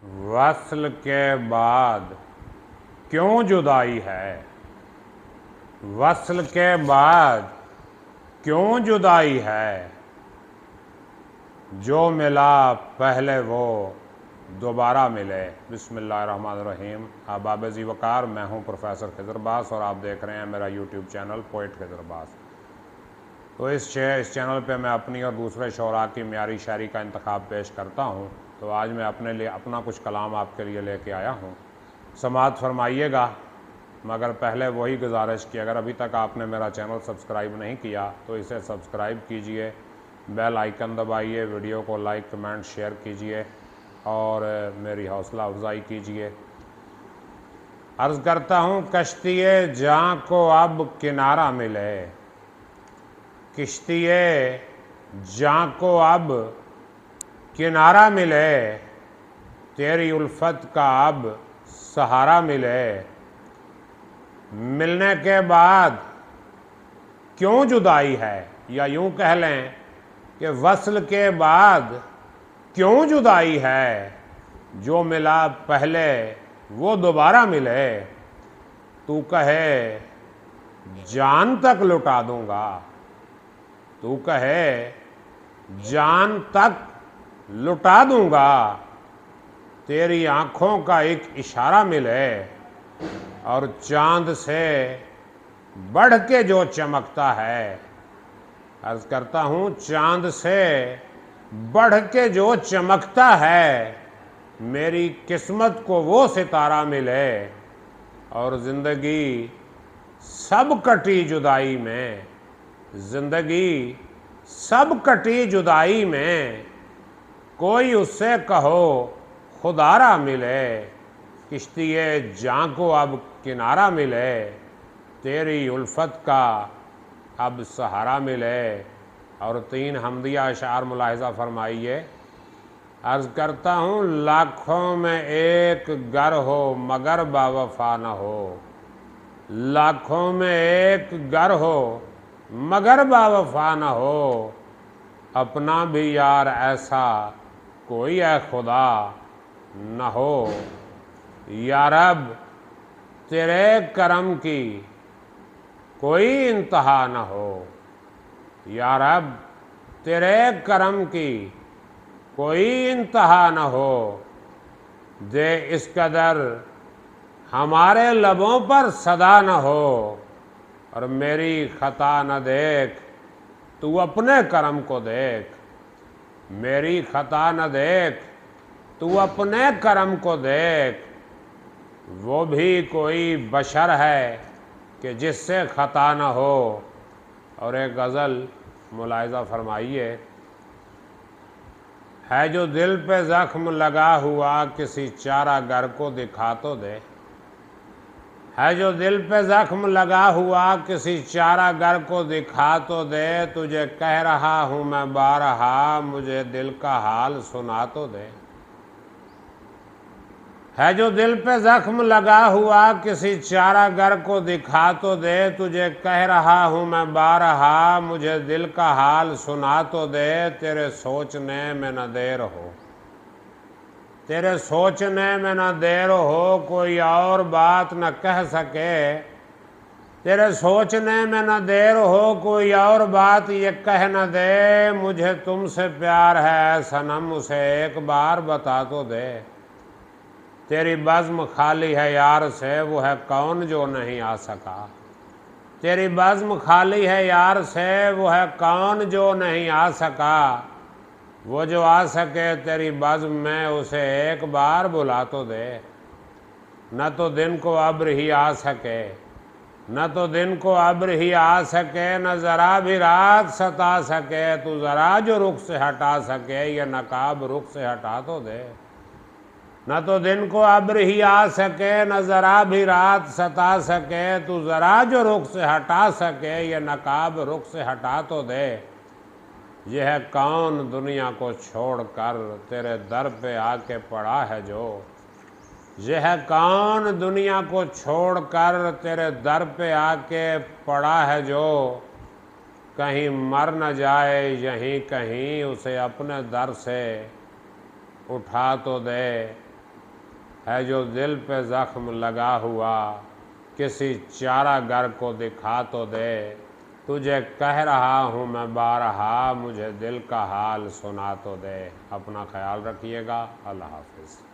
वस्ल के बाद क्यों जुदाई है? वस्ल के बाद क्यों जुदाई है? जो मिला पहले वो दोबारा मिले। बिस्मिल्लाहिर्रहमानिर्रहीम। अहबाब ज़ी वक़ार, मैं हूँ प्रोफेसर खिज़र अब्बास और आप देख रहे हैं मेरा YouTube channel poet Khizar Abbas. तो इस चैनल पे मैं अपनी और दूसरे शोरा की म्यारी शायरी का इंतखाब पेश करता हूँ। तो आज मैं अपने लिए अपना कुछ कलाम आपके लिए लेके आया हूँ, समाअत फरमाइएगा। मगर पहले वही गुजारिश कि अगर अभी तक आपने मेरा चैनल सब्सक्राइब नहीं किया तो इसे सब्सक्राइब कीजिए, बेल आइकन दबाइए, वीडियो को लाइक कमेंट शेयर कीजिए और मेरी हौसला अफजाई कीजिए। अर्ज़ करता हूँ, कश्तिए जाँ को अब किनारा मिले, किश्तिए जाँ को अब किनारा मिले, तेरी उल्फत का अब सहारा मिले। मिलने के बाद क्यों जुदाई है, या यूं कह लें कि वस्ल के बाद क्यों जुदाई है। जो मिला पहले वो दोबारा मिले, तू कहे जान तक लुटा दूंगा, तू कहे जान तक लुटा दूंगा, तेरी आँखों का एक इशारा मिले और चांद से बढ़ के जो चमकता है। अर्ज़ करता हूँ, चांद से बढ़ के जो चमकता है, मेरी किस्मत को वो सितारा मिले और ज़िंदगी सब कटी जुदाई में, ज़िंदगी सब कटी जुदाई में, कोई उससे कहो खुदारा मिले। किश्तिए जाँ को अब किनारा मिले, तेरी उल्फत का अब सहारा मिले। और 3 हमदिया अशार मुलाहिज़ा फरमाइए। अर्ज़ करता हूँ, लाखों में एक गर हो मगर बावफा न हो, लाखों में एक गर हो मगर बावफा न हो, अपना भी यार ऐसा कोई है खुदा न हो। या रब तेरे करम की कोई इंतहा न हो, या रब तेरे करम की कोई इंतहा न हो, दे इस कदर हमारे लबों पर सदा न हो, और मेरी खता न देख तू अपने करम को देख, मेरी खता न देख तू अपने करम को देख। वो भी कोई बशर है कि जिससे खता न हो। और एक गज़ल मुलाहिज़ा फरमाइए। है जो दिल पे ज़ख्म लगा हुआ किसी चारागर को दिखा तो दे, है जो दिल पे ज़ख्म लगा हुआ किसी चारागर को दिखा तो दे, तुझे कह रहा हूँ मैं बारहा मुझे दिल का हाल सुना तो दे। है जो दिल पे ज़ख्म लगा हुआ किसी चारागर को दिखा तो दे, तुझे कह रहा हूँ मैं बारहा मुझे दिल का हाल सुना तो दे। तेरे सोचने में न देर हो, तेरे सोचने में न देर हो, कोई और बात न कह सके, तेरे सोचने में न देर हो, कोई और बात ये कह न दे। मुझे तुमसे प्यार है सनम उसे एक बार बता तो दे, तेरी बज़्म खाली है यार से वो है कौन जो नहीं आ सका, तेरी बज़्म खाली है यार से वो है कौन जो नहीं आ सका। वो जो आ सके तेरी बज़्म में उसे एक बार बुला तो दे। न तो दिन को अब्र ही आ सके, न तो दिन को अब्र ही आ सके, न ज़रा भी रात सता सके, तू ज़रा जो रुख से हटा सके ये नकाब रुख से हटा तो दे। न तो दिन को अब्र ही आ सके, न ज़रा भी रात सता सके, तू ज़रा जो रुख से हटा सके ये नकाब रुख से हटा तो दे। यह है कौन दुनिया को छोड़कर तेरे दर पे आके पड़ा है जो, यह है कौन दुनिया को छोड़कर तेरे दर पे आके पड़ा है जो, कहीं मर न जाए यहीं कहीं उसे अपने दर से उठा तो दे। है जो दिल पे ज़ख्म लगा हुआ, किसी चारागर को दिखा तो दे। तुझे कह रहा हूँ मैं बारहा, मुझे दिल का हाल सुना तो दे। अपना ख्याल रखिएगा। अल्लाह हाफिज़।